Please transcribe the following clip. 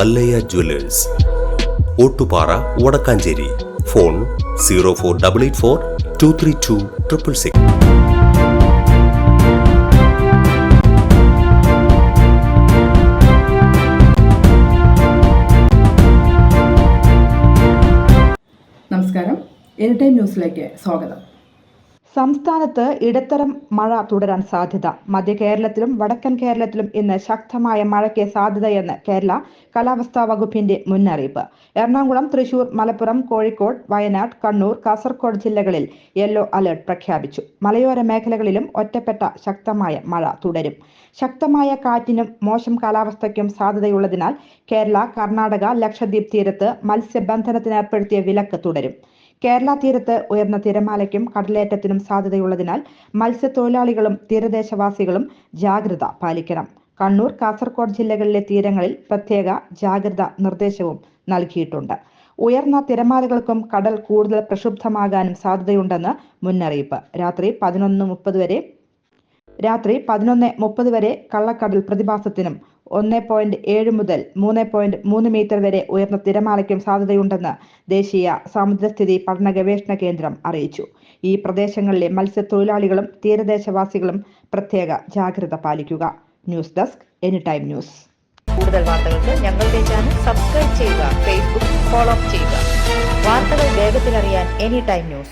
Mallayya Jewellers, Ottupara, Vadakkanchery. Phone 04884 232 666. നമസ്കാരം, anytime ന്യൂസിലേക്ക് സ്വാഗതം. സംസ്ഥാനത്ത് ഇടത്തരം മഴ തുടരാൻ സാധ്യത. മധ്യ കേരളത്തിലും വടക്കൻ കേരളത്തിലും ഇന്ന് ശക്തമായ മഴയ്ക്ക് സാധ്യതയെന്ന് കേരള കാലാവസ്ഥാ വകുപ്പിന്റെ മുന്നറിയിപ്പ്. എറണാകുളം, തൃശൂർ, മലപ്പുറം, കോഴിക്കോട്, വയനാട്, കണ്ണൂർ, കാസർഗോഡ് ജില്ലകളിൽ യെല്ലോ അലർട്ട് പ്രഖ്യാപിച്ചു. മലയോര മേഖലകളിലും ഒറ്റപ്പെട്ട ശക്തമായ മഴ തുടരും. ശക്തമായ കാറ്റിനും മോശം കാലാവസ്ഥയ്ക്കും സാധ്യതയുള്ളതിനാൽ കേരള, കർണാടക, ലക്ഷദ്വീപ് തീരത്ത് മത്സ്യബന്ധനത്തിന് ഏർപ്പെടുത്തിയ വിലക്ക് തുടരും. കേരള തീരത്ത് ഉയർന്ന തിരമാലയ്ക്കും കടലേറ്റത്തിനും സാധ്യതയുള്ളതിനാൽ മത്സ്യത്തൊഴിലാളികളും തീരദേശവാസികളും ജാഗ്രത പാലിക്കണം. കണ്ണൂർ, കാസർഗോഡ് ജില്ലകളിലെ തീരങ്ങളിൽ പ്രത്യേക ജാഗ്രതാ നിർദ്ദേശവും നൽകിയിട്ടുണ്ട്. ഉയർന്ന തിരമാലകൾക്കും കടൽ കൂടുതൽ പ്രക്ഷുബ്ധമാകാനും സാധ്യതയുണ്ടെന്ന് മുന്നറിയിപ്പ്. രാത്രി 11:30 വരെ കള്ളക്കടൽ പ്രതിഭാസത്തിനും 1.7 മുതൽ 3.3 മീറ്റർ വരെ ഉയർന്ന തിരമാലയ്ക്കും സാധ്യതയുണ്ടെന്ന് ദേശീയ സമുദ്രസ്ഥിതി പഠന ഗവേഷണ കേന്ദ്രം അറിയിച്ചു. ഈ പ്രദേശങ്ങളിലെ മത്സ്യത്തൊഴിലാളികളും തീരദേശവാസികളും പ്രത്യേക ജാഗ്രത പാലിക്കുക. News desk, anytime news. കൂടുതൽ വാർത്തകൾക്ക് ഞങ്ങളുടെ ചാനൽ സബ്സ്ക്രൈബ് ചെയ്യുക, ഫേസ്ബുക്ക് ഫോളോ ചെയ്യുക. വാർത്തകൾ വേഗത്തിലറിയാൻ എനിടൈം ന്യൂസ്.